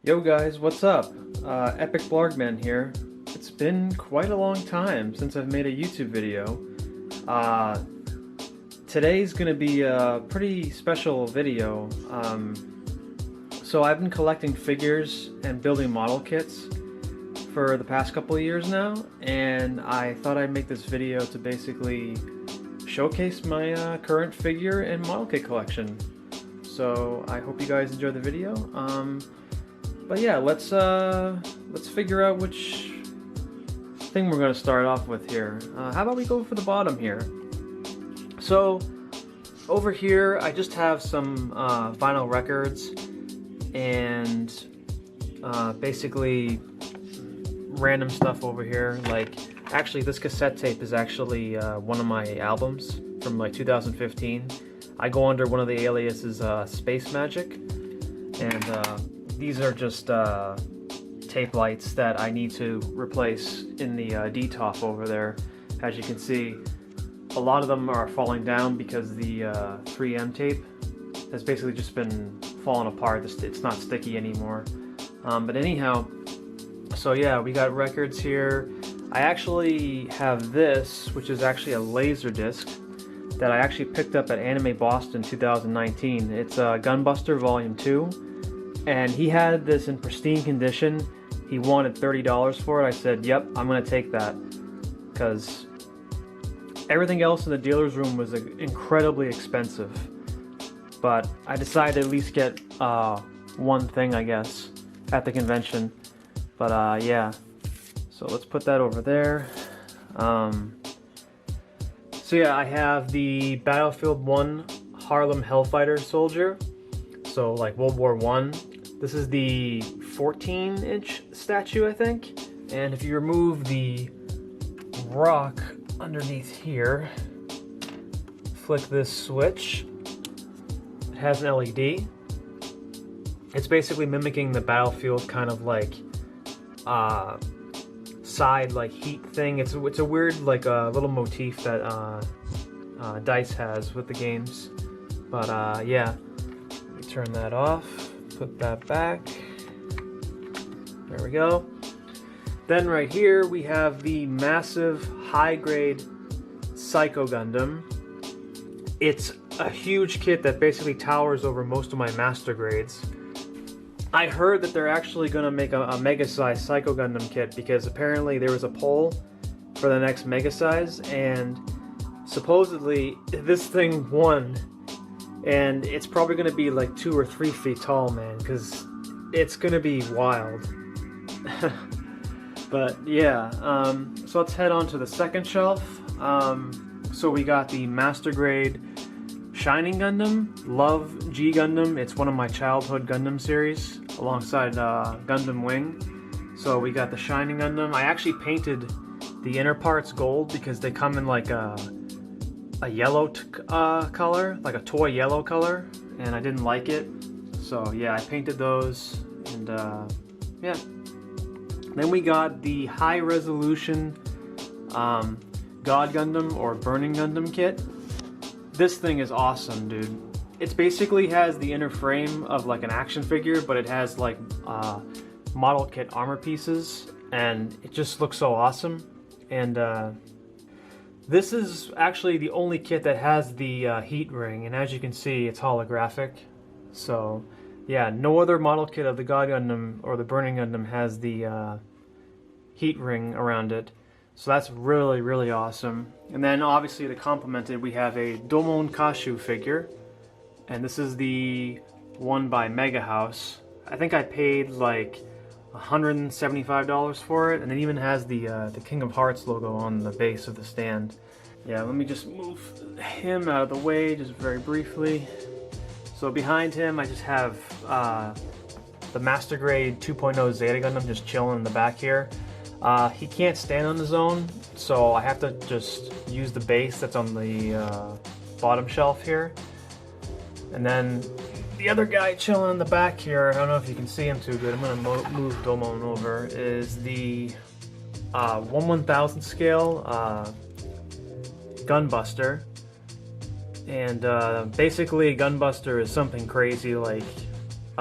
Yo guys, what's up? EpicBlargman here. It's been quite a long time since I've made a YouTube video. Today's gonna be a pretty special video. So I've been collecting figures and building model kits for the past couple of years now, and I thought I'd make this video to basically showcase my current figure and model kit collection. So I hope you guys enjoy the video. But yeah, let's figure out which thing we're going to start off with here. How about we go for the bottom here? So over here, I just have some vinyl records and basically random stuff over here. Like, actually, this cassette tape is actually one of my albums from like 2015. I go under one of the aliases Space Magic, and these are just tape lights that I need to replace in the D-top over there. As you can see, a lot of them are falling down because the 3M tape has basically just been falling apart. It's not sticky anymore. But anyhow, so yeah, we got records here. I actually have this, which is actually a laser disc that I actually picked up at Anime Boston 2019. It's Gunbuster Volume 2. And he had this in pristine condition. He wanted $30 for it. I said, yep, I'm gonna take that, because everything else in the dealer's room was incredibly expensive. But I decided to at least get one thing, I guess, at the convention. But yeah, so let's put that over there. So yeah, I have the Battlefield 1 Harlem Hellfighter soldier. So like World War I. This is the 14-inch statue, I think. And if you remove the rock underneath here, flick this switch, it has an LED. It's basically mimicking the Battlefield kind of like side like heat thing. It's a weird like little motif that DICE has with the games. But yeah, let me turn that off. Put that back. There we go. Then right here we have the massive high-grade Psycho Gundam. It's a huge kit that basically towers over most of my master grades. I heard that they're actually going to make a mega-size Psycho Gundam kit, because apparently there was a poll for the next mega-size, and supposedly this thing won. And it's probably going to be like 2 or 3 feet tall, man, because it's going to be wild. But yeah, so let's head on to the second shelf. So we got the Master Grade Shining Gundam, Love G Gundam. It's one of my childhood Gundam series, alongside Gundam Wing. So we got the Shining Gundam. I actually painted the inner parts gold because they come in like a yellow color, like a toy yellow color, and I didn't like it, so yeah, I painted those. And yeah, then we got the high resolution God Gundam or Burning Gundam kit. This thing is awesome, dude. It basically has the inner frame of like an action figure, but it has like model kit armor pieces, and it just looks so awesome. And this is actually the only kit that has the heat ring, and as you can see, it's holographic. So yeah, no other model kit of the God Gundam or the Burning Gundam has the heat ring around it. So that's really, really awesome. And then obviously to complement it, we have a Domon Kashu figure, and this is the one by Mega House. I think I paid like $175 for it, and it even has the King of Hearts logo on the base of the stand. Yeah, let me just move him out of the way just very briefly. So behind him I just have the Master Grade 2.0 Zeta Gundam just chilling in the back here. He can't stand on his own, so I have to just use the base that's on the bottom shelf here. And then the other guy chilling in the back here, I don't know if you can see him too good, I'm going to move Domon over, is the 1/1000 scale Gunbuster. And basically Gunbuster is something crazy like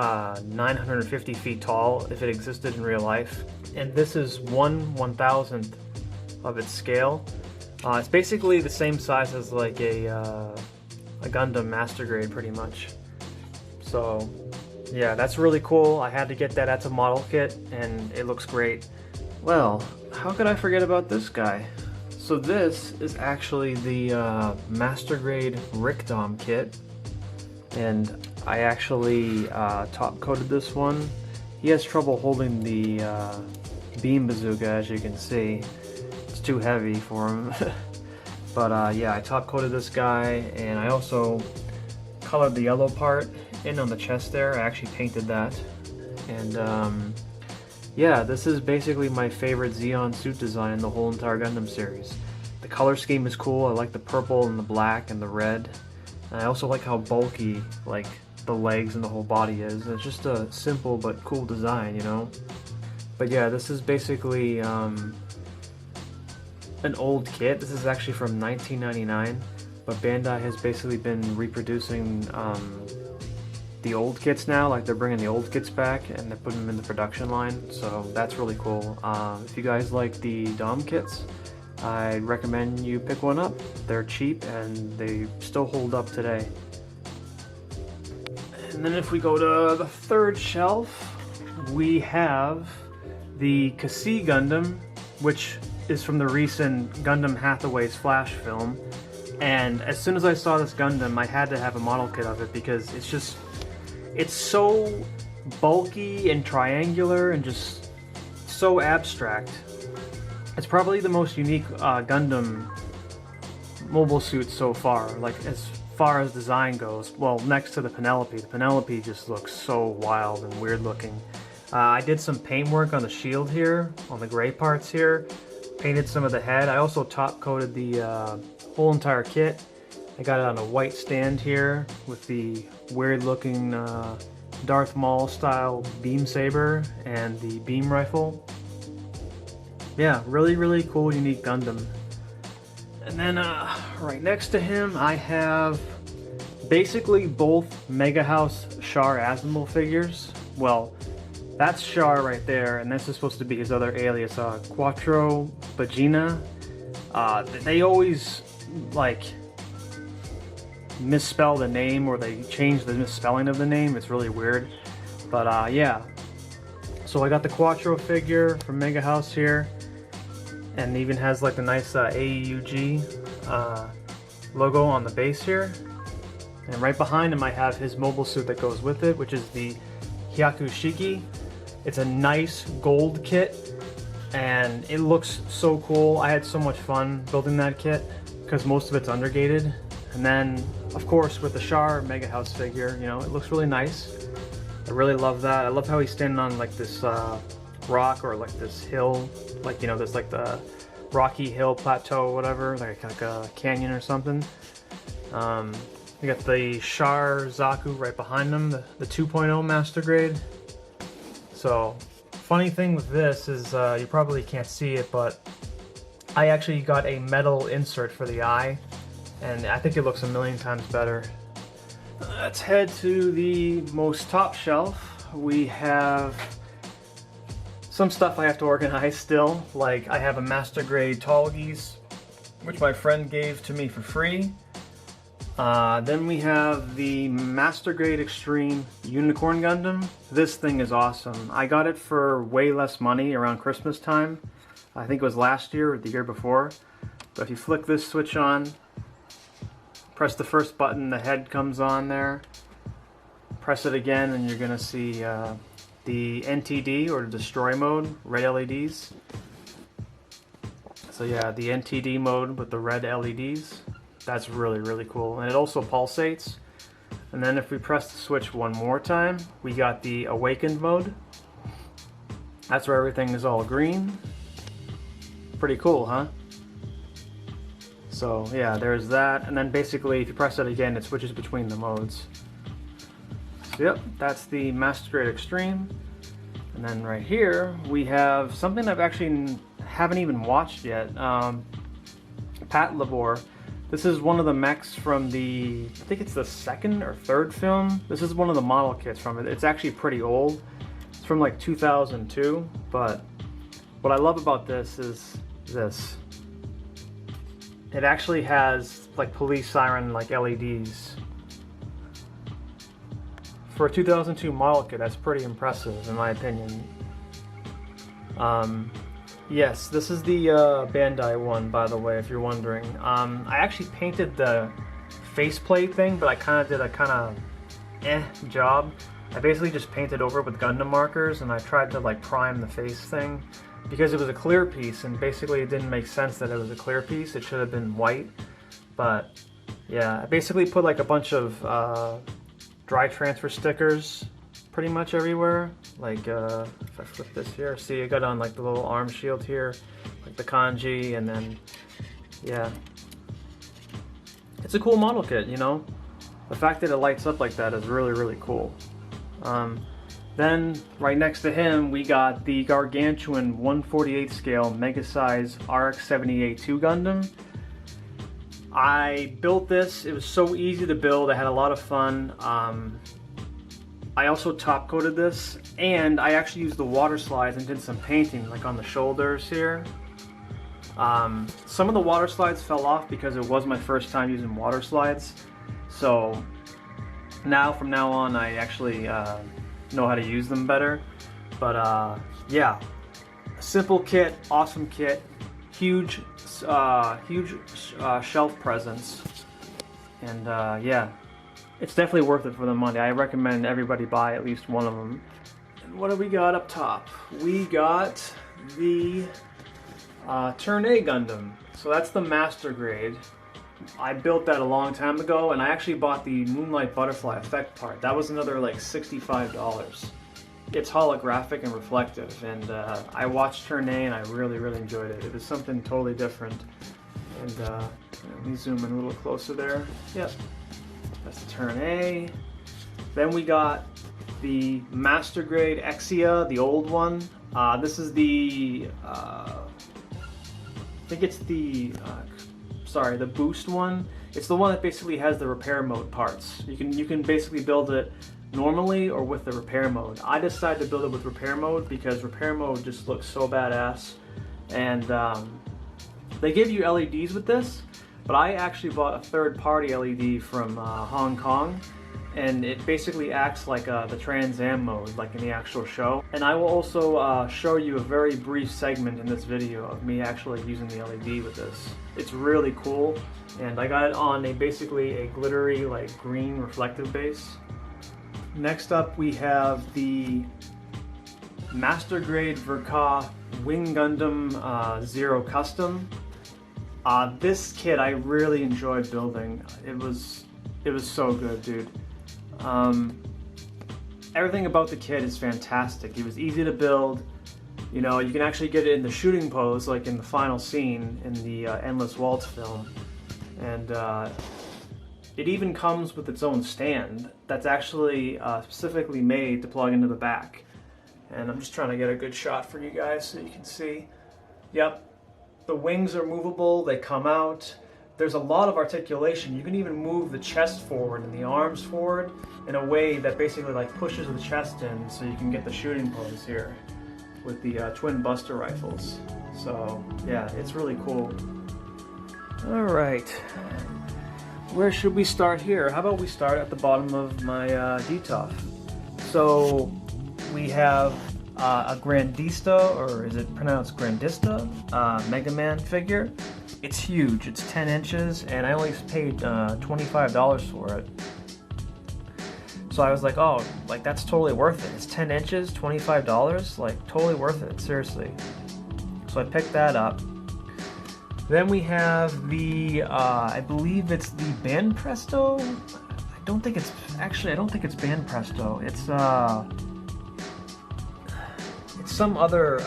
950 feet tall if it existed in real life. And this is 1/1000th of its scale. It's basically the same size as like a Gundam Master Grade pretty much. So yeah, that's really cool. I had to get that as a model kit and it looks great. Well, how could I forget about this guy? So this is actually the Master Grade Rickdom kit, and I actually top coated this one. He has trouble holding the beam bazooka, as you can see. It's too heavy for him. But yeah, I top coated this guy, and I also colored the yellow part in on the chest there. I actually painted that. And yeah, this is basically my favorite Zeon suit design in the whole entire Gundam series. The color scheme is cool. I like the purple and the black and the red. And I also like how bulky like the legs and the whole body is. It's just a simple but cool design, you know? But yeah, this is basically an old kit. This is actually from 1999, but Bandai has basically been reproducing the old kits now. Like, they're bringing the old kits back and they're putting them in the production line, so that's really cool. If you guys like the Dom kits, I'd recommend you pick one up. They're cheap and they still hold up today. And then if we go to the third shelf, we have the CASI Gundam, which is from the recent Gundam Hathaway's Flash film. And as soon as I saw this Gundam, I had to have a model kit of it because it's so bulky and triangular and just so abstract. It's probably the most unique Gundam mobile suit so far, like as far as design goes. Well, next to the Penelope. The Penelope just looks so wild and weird looking. I did some paint work on the shield here, on the gray parts here. Painted some of the head. I also top coated the whole entire kit. I got it on a white stand here with the weird looking Darth Maul style beam saber and the beam rifle. Yeah, really cool, unique Gundam. And then right next to him I have basically both Mega House Char Azimuth figures. Well, that's Char right there, and this is supposed to be his other alias, Quattro Bagina. They always like misspell the name, or they change the misspelling of the name. It's really weird. But yeah, so I got the Quattro figure from Mega House here, and it even has like the nice AEUG logo on the base here. And right behind him I have his mobile suit that goes with it, which is the Hyakushiki. It's a nice gold kit and it looks so cool. I had so much fun building that kit because most of it's undergated. And then of course with the Char Mega House figure, you know, it looks really nice. I really love that. I love how he's standing on like this rock, or like this hill, like, you know, there's like the rocky hill plateau or whatever, like a canyon or something. We got the Char Zaku right behind him, the 2.0 Master Grade. So, funny thing with this is, you probably can't see it, but I actually got a metal insert for the eye, and I think it looks a million times better. Let's head to the most top shelf. We have some stuff I have to organize still, like I have a Master Grade Tall Geese, which my friend gave to me for free. Then we have the Master Grade Extreme Unicorn Gundam. This thing is awesome. I got it for way less money around Christmas time. I think it was last year or the year before. But if you flick this switch on, press the first button, the head comes on there. Press it again and you're gonna see the NTD, or the destroy mode, red LEDs. So yeah, the NTD mode with the red LEDs. That's really cool, and it also pulsates. And then if we press the switch one more time, we got the awakened mode. That's where everything is all green. Pretty cool, huh? So yeah, there's that, and then basically if you press it again, it switches between the modes. So yep, that's the Master Grade Extreme. And then right here we have something I've actually haven't even watched yet. Pat Labor This is one of the mechs from the, I think it's the second or third film. This is one of the model kits from it. It's actually pretty old. It's from like 2002, but what I love about this is this. It actually has like police siren like LEDs. For a 2002 model kit, that's pretty impressive in my opinion. Yes, this is the Bandai one, by the way, if you're wondering. I actually painted the faceplate thing, but I kind of did a kind of job. I basically just painted over it with Gundam markers, and I tried to like prime the face thing because it was a clear piece, and basically it didn't make sense that it was a clear piece. It should have been white. But yeah, I basically put like a bunch of dry transfer stickers pretty much everywhere. Like if I flip this here, see I got on like the little arm shield here, like the kanji, and then yeah, it's a cool model kit, you know. The fact that it lights up like that is really, really cool. Then right next to him we got the gargantuan 1/48 scale mega size RX-78-2 Gundam. I built this. It was so easy to build. I had a lot of fun. I also top coated this, and I actually used the water slides and did some painting like on the shoulders here. Some of the water slides fell off because it was my first time using water slides. So now, from now on, I actually know how to use them better. But yeah, simple kit, awesome kit, huge shelf presence, and yeah, it's definitely worth it for the money. I recommend everybody buy at least one of them. And what do we got up top? We got the Turn A Gundam. So that's the master grade. I built that a long time ago, and I actually bought the Moonlight Butterfly effect part. That was another like $65. It's holographic and reflective, and I watched Turn A and I really, really enjoyed it. It was something totally different. And let me zoom in a little closer there. Yep, that's Turn A. Then we got the Master Grade Exia, the old one. This is the, I think it's the, sorry, the boost one. It's the one that basically has the repair mode parts. You can basically build it normally or with the repair mode. I decided to build it with repair mode because repair mode just looks so badass. And they give you LEDs with this, but I actually bought a third-party LED from Hong Kong, and it basically acts like the Trans Am mode, like in the actual show. And I will also show you a very brief segment in this video of me actually using the LED with this. It's really cool, and I got it on basically a glittery, like green reflective base. Next up we have the Master Grade Verka Wing Gundam Zero Custom. This kit I really enjoyed building. It was so good, dude. Everything about the kit is fantastic. It was easy to build. You know, you can actually get it in the shooting pose, like in the final scene in the Endless Waltz film. And it even comes with its own stand that's actually specifically made to plug into the back. And I'm just trying to get a good shot for you guys so you can see. Yep, the wings are movable, they come out. There's a lot of articulation. You can even move the chest forward and the arms forward in a way that basically like pushes the chest in so you can get the shooting pose here with the twin Buster rifles. So yeah, it's really cool. All right, where should we start here? How about we start at the bottom of my DTOF? So we have a Grandista, or is it pronounced Grandista, Mega Man figure. It's huge, it's 10 inches, and I only paid $25 for it. So I was like, oh, like that's totally worth it. It's 10 inches, $25, like totally worth it, seriously. So I picked that up. Then we have the, I believe it's the Band Presto. I don't think it's Band Presto. It's some other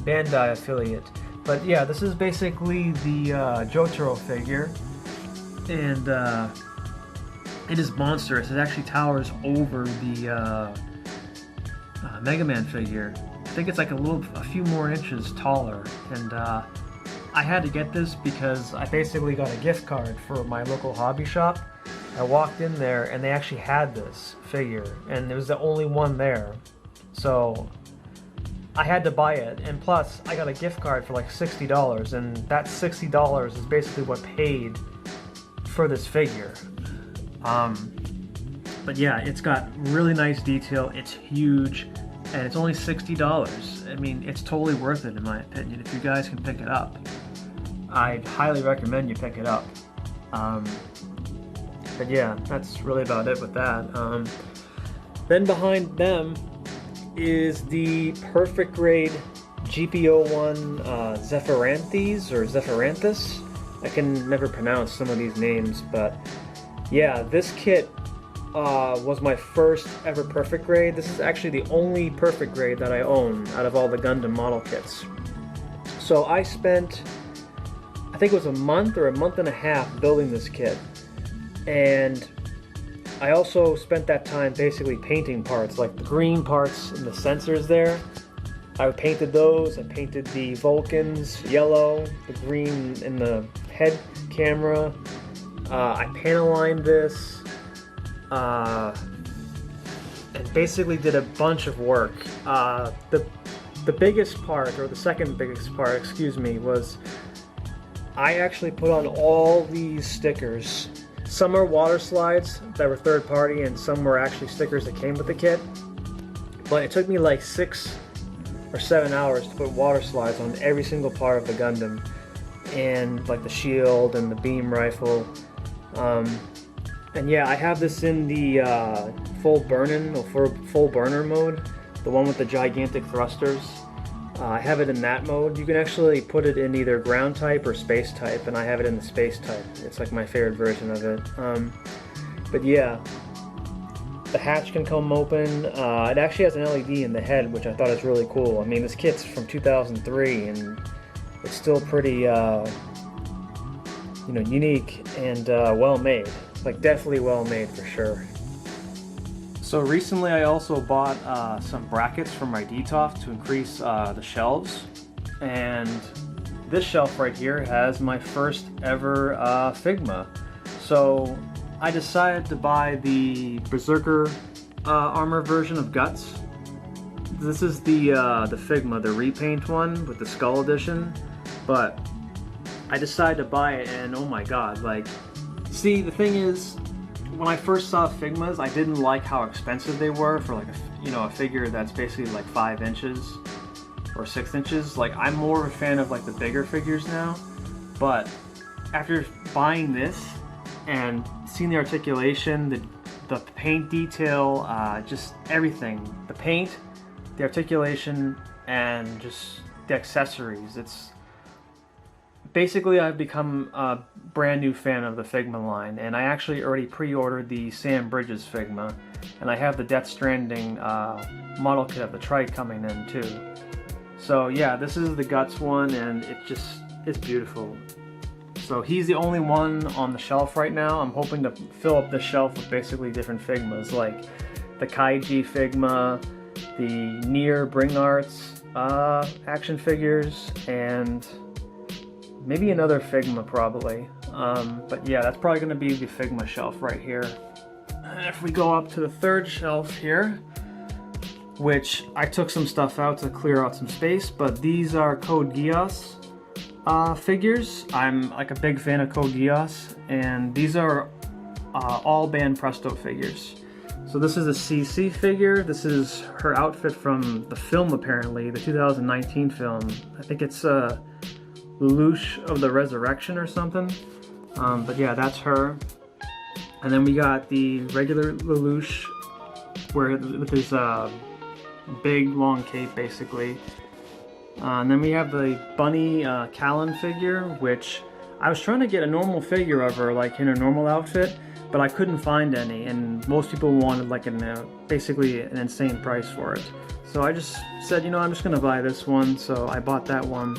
Bandai affiliate. But yeah, this is basically the Jotaro figure, and it is monstrous. It actually towers over the Mega Man figure. I think it's like a few more inches taller, and I had to get this because I basically got a gift card for my local hobby shop. I walked in there and they actually had this figure and it was the only one there. So I had to buy it, and plus I got a gift card for like $60, and that $60 is basically what paid for this figure. But yeah, it's got really nice detail, it's huge, and it's only $60. I mean, it's totally worth it in my opinion. If you guys can pick it up, I'd highly recommend you pick it up. But yeah, that's really about it with that. Then behind them is the perfect grade GP01 Zephyranthes or Zephyranthus. I can never pronounce some of these names, but yeah, this kit was my first ever perfect grade. This is actually the only perfect grade that I own out of all the Gundam model kits. So I spent, I think it was a month or a month and a half building this kit, and I also spent that time basically painting parts, like the green parts and the sensors there. I painted those. I painted the Vulcans yellow, the green in the head camera. I panel lined this, and basically did a bunch of work. The biggest part, or the second biggest part, excuse me, was I actually put on all these stickers. Some are water slides that were third party, and some were actually stickers that came with the kit. But it took me like 6 or 7 hours to put water slides on every single part of the Gundam, and like the shield and the beam rifle. And yeah, I have this in the full burner mode, the one with the gigantic thrusters. I have it in that mode. You can actually put it in either ground type or space type, and I have it in the space type. It's like my favorite version of it. But yeah, the hatch can come open. It actually has an LED in the head, which I thought is really cool. I mean, this kit's from 2003, and it's still pretty, unique and well made. Like, definitely well made for sure. So recently I also bought some brackets for my DTOF to increase the shelves, and this shelf right here has my first ever Figma. So I decided to buy the Berserker armor version of Guts. This is the Figma, the repaint one with the Skull Edition, but I decided to buy it, and oh my god, like, see, the thing is, when I first saw Figmas, I didn't like how expensive they were for like a figure that's basically like 5 inches or 6 inches. Like, I'm more of a fan of like the bigger figures now, but after buying this and seeing the articulation, the paint detail, just everything, the paint, the articulation, and just the accessories, it's basically, I've become a brand new fan of the Figma line, and I actually already pre-ordered the Sam Bridges Figma, and I have the Death Stranding model kit of the Trike coming in too. So yeah, this is the Guts one, and it's beautiful. So he's the only one on the shelf right now. I'm hoping to fill up the shelf with basically different Figmas, like the Kaiji Figma, the Nier Bring Arts action figures, and maybe another Figma probably. But yeah, that's probably going to be the Figma shelf right here. And if we go up to the third shelf here, which I took some stuff out to clear out some space, but these are Code Geass figures. I'm like a big fan of Code Geass, and these are all band Presto figures. So this is a CC figure. This is her outfit from the film, apparently, the 2019 film. I think it's Lelouch of the Resurrection or something. But yeah, that's her. And then we got the regular Lelouch with his big long cape, basically. And then we have the Bunny Callan figure, which I was trying to get a normal figure of her, like in her normal outfit, but I couldn't find any, and most people wanted like basically an insane price for it. So I just said, I'm just gonna buy this one, so I bought that one.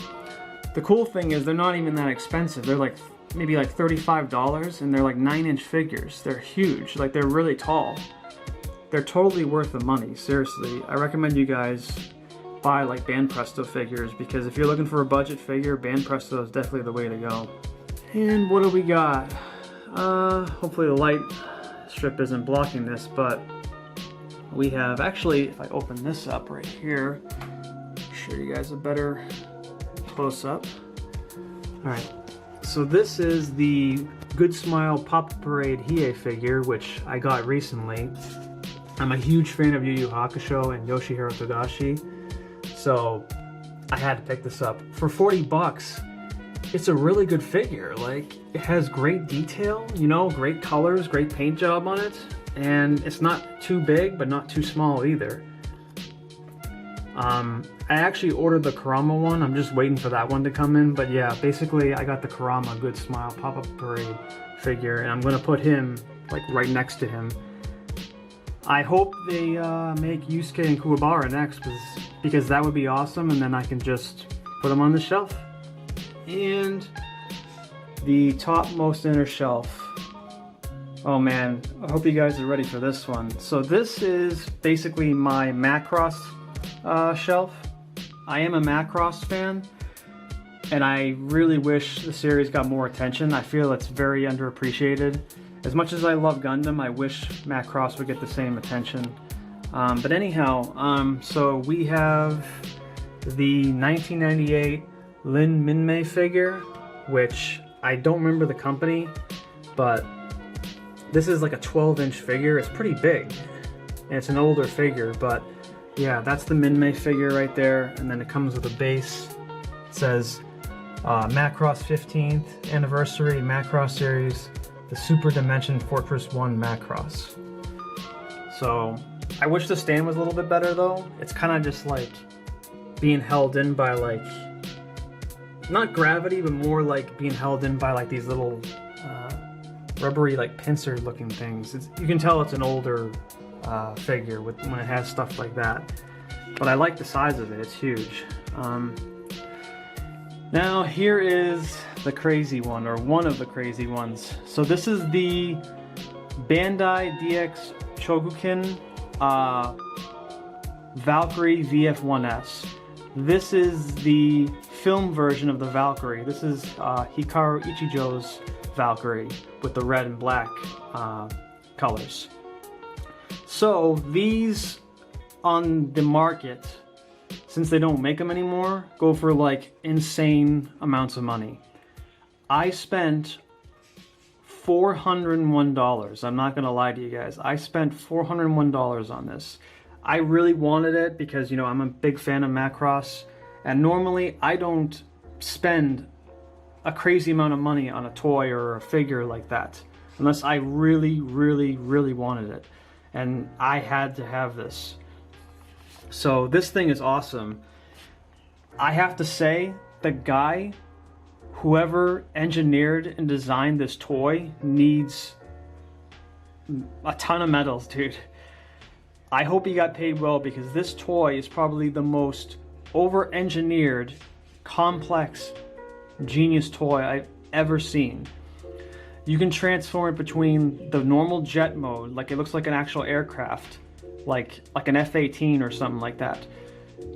The cool thing is they're not even that expensive. They're like maybe like $35, and they're like 9-inch figures. They're huge, like they're really tall. They're totally worth the money, seriously. I recommend you guys buy like Band Presto figures, because if you're looking for a budget figure, Band Presto is definitely the way to go. And what do we got? Hopefully the light strip isn't blocking this, but we have, actually, if I open this up right here, show you guys a better close-up. Alright, so this is the Good Smile Pop Parade Hiei figure, which I got recently. I'm a huge fan of Yu Yu Hakusho and Yoshihiro Togashi, so I had to pick this up. For 40 bucks, it's a really good figure. Like, it has great detail, you know, great colors, great paint job on it, and it's not too big, but not too small either. I actually ordered the Kurama one. I'm just waiting for that one to come in, but yeah, basically I got the Kurama Good Smile Pop-Up Parade figure, and I'm gonna put him like right next to him. I hope they make Yusuke and Kuwabara next, because that would be awesome, and then I can just put them on the shelf. And the topmost inner shelf. Oh man, I hope you guys are ready for this one. So this is basically my Macross shelf. I am a Macross fan, and I really wish the series got more attention. I feel it's very underappreciated. As much as I love Gundam, I wish Macross would get the same attention. But anyhow, so we have the 1998 Lin Minmei figure, which I don't remember the company, but this is like a 12-inch figure. It's pretty big, and it's an older figure, but yeah, that's the Minmei figure right there, and then it comes with a base. It says Macross 15th Anniversary Macross Series, the Super Dimension Fortress 1 Macross. So, I wish the stand was a little bit better though. It's kind of just like being held in by like, not gravity, but more like being held in by like these little rubbery like pincer looking things. You can tell it's an older figure when it has stuff like that, but I like the size of it. It's huge. Now here is the crazy one, or one of the crazy ones. So this is the Bandai DX Chogokin Valkyrie VF1S. This is the film version of the Valkyrie. This is Hikaru Ichijo's Valkyrie with the red and black colors. So these on the market, since they don't make them anymore, go for like insane amounts of money. I spent $401. I'm not gonna lie to you guys. I spent $401 on this. I really wanted it because, you know, I'm a big fan of Macross, and normally I don't spend a crazy amount of money on a toy or a figure like that unless I really, really, really wanted it. And I had to have this. So this thing is awesome. I have to say, the guy, whoever engineered and designed this toy, needs a ton of medals, dude. I hope he got paid well, because this toy is probably the most over-engineered, complex, genius toy I've ever seen. You can transform it between the normal jet mode, like it looks like an actual aircraft, like an F-18 or something like that.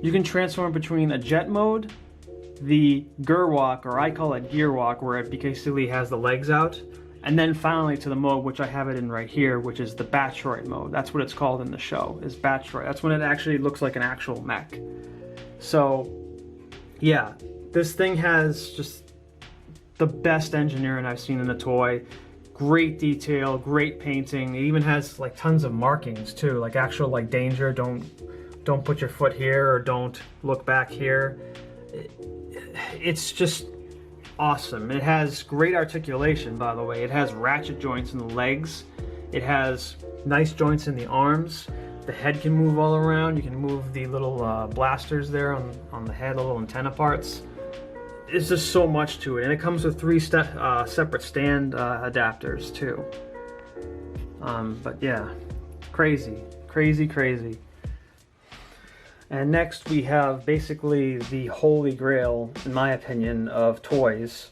You can transform it between a jet mode, the Gerwalk, or I call it Gear Walk, where it basically has the legs out, and then finally to the mode, which I have it in right here, which is the Batroid mode. That's what it's called in the show, is Batroid. That's when it actually looks like an actual mech. So, yeah, this thing has just the best engineering I've seen in a toy. Great detail, great painting. It even has like tons of markings too, like actual like danger, don't put your foot here, or don't look back here. It's just awesome. It has great articulation, by the way. It has ratchet joints in the legs. It has nice joints in the arms. The head can move all around. You can move the little blasters there on the head, the little antenna parts. It's just so much to it, and it comes with 3 separate stand adapters too. But yeah, crazy, crazy, crazy. And next we have basically the holy grail, in my opinion, of toys.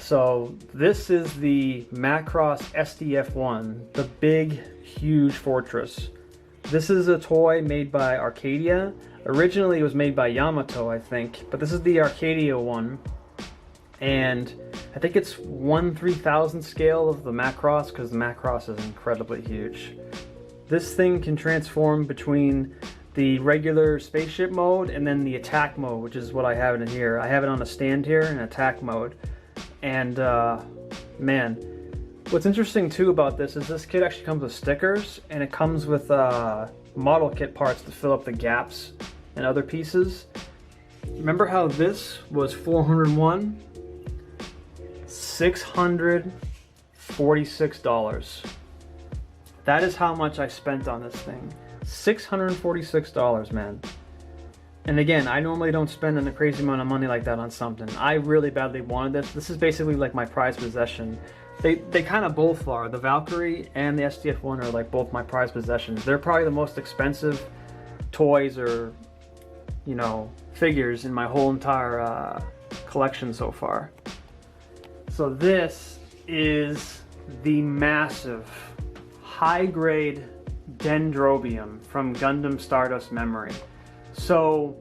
So this is the Macross SDF-1, the big, huge fortress. This is a toy made by Arcadia. Originally it was made by Yamato, I think, but this is the Arcadia one. And I think it's 1/3000 scale of the Macross, because the Macross is incredibly huge. This thing can transform between the regular spaceship mode and then the attack mode, which is what I have it in here. I have it on a stand here in attack mode. And man, what's interesting too about this is this kit actually comes with stickers, and it comes with model kit parts to fill up the gaps and other pieces. Remember how this was 401? $646. That is how much I spent on this thing. $646, man. And again, I normally don't spend a crazy amount of money like that on something. I really badly wanted this. This is basically like my prized possession. They kind of both are. The Valkyrie and the SDF-1 are like both my prized possessions. They're probably the most expensive toys or, you know, figures in my whole entire collection so far. So this is the massive high-grade Dendrobium from Gundam Stardust Memory. So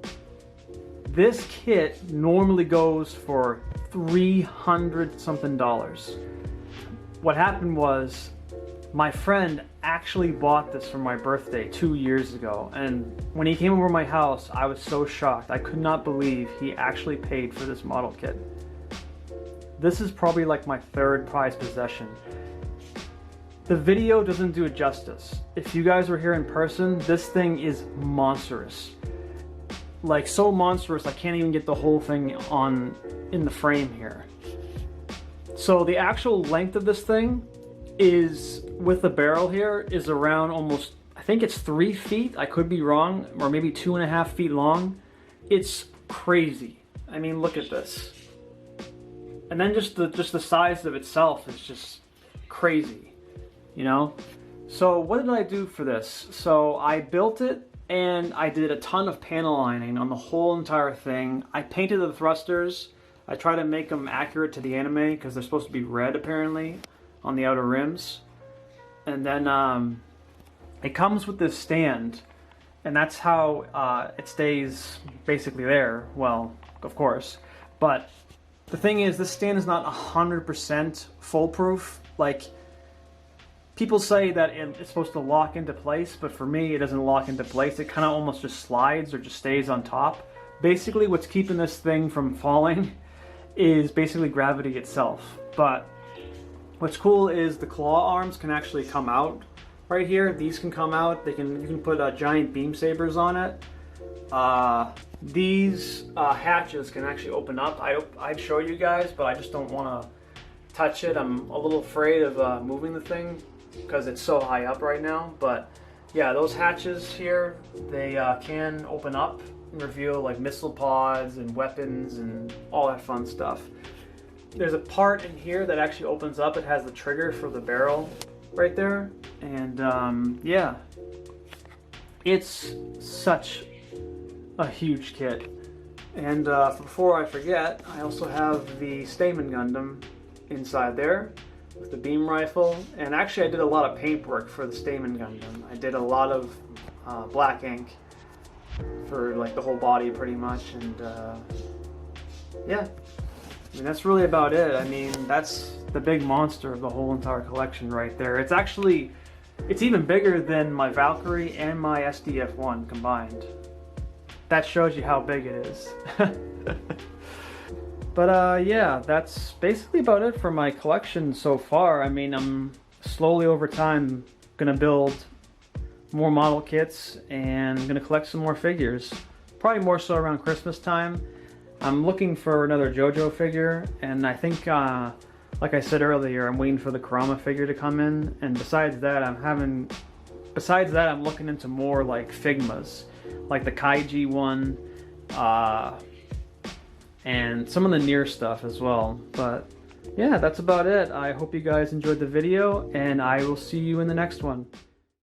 this kit normally goes for $300 something. What happened was my friend actually bought this for my birthday 2 years ago, and when he came over to my house, I was so shocked. I could not believe he actually paid for this model kit. This is probably like my third prized possession. The video doesn't do it justice. If you guys were here in person, this thing is monstrous. Like, so monstrous I can't even get the whole thing in the frame here. So the actual length of this thing is, with the barrel here, is around almost, I think it's 3 feet, I could be wrong, or maybe 2.5 feet long. It's crazy. I mean, look at this. And then just the size of itself is just crazy, you know? So what did I do for this? So I built it, and I did a ton of panel lining on the whole entire thing. I painted the thrusters. I try to make them accurate to the anime because they're supposed to be red apparently on the outer rims. And then it comes with this stand, and that's how it stays basically there. Well, of course. But the thing is, this stand is not 100% foolproof. Like, people say that it's supposed to lock into place, but for me, it doesn't lock into place. It kind of almost just slides or just stays on top. Basically, what's keeping this thing from falling is basically gravity itself. But what's cool is the claw arms can actually come out right here. These can come out. You can put giant beam sabers on it. These hatches can actually open up. I'd show you guys, but I just don't want to touch it. I'm a little afraid of moving the thing because it's so high up right now. But yeah, those hatches here, they can open up and reveal like missile pods and weapons and all that fun stuff. There's a part in here that actually opens up. It has the trigger for the barrel right there. And yeah, it's such a huge kit. And before I forget, I also have the Stamen Gundam inside there with the beam rifle. And actually I did a lot of paintwork for the Stamen Gundam. I did a lot of black ink for like the whole body pretty much. And yeah, I mean, that's really about it. I mean, that's the big monster of the whole entire collection right there. It's actually, it's even bigger than my Valkyrie and my SDF-1 combined. That shows you how big it is. But yeah, that's basically about it for my collection so far. I mean, I'm slowly over time gonna build more model kits and gonna collect some more figures. Probably more so around Christmas time. I'm looking for another JoJo figure, and I think, like I said earlier, I'm waiting for the Kurama figure to come in. And besides that, I'm looking into more like Figmas, like the Kaiji one, and some of the Nier stuff as well. But yeah, that's about it. I hope you guys enjoyed the video, and I will see you in the next one.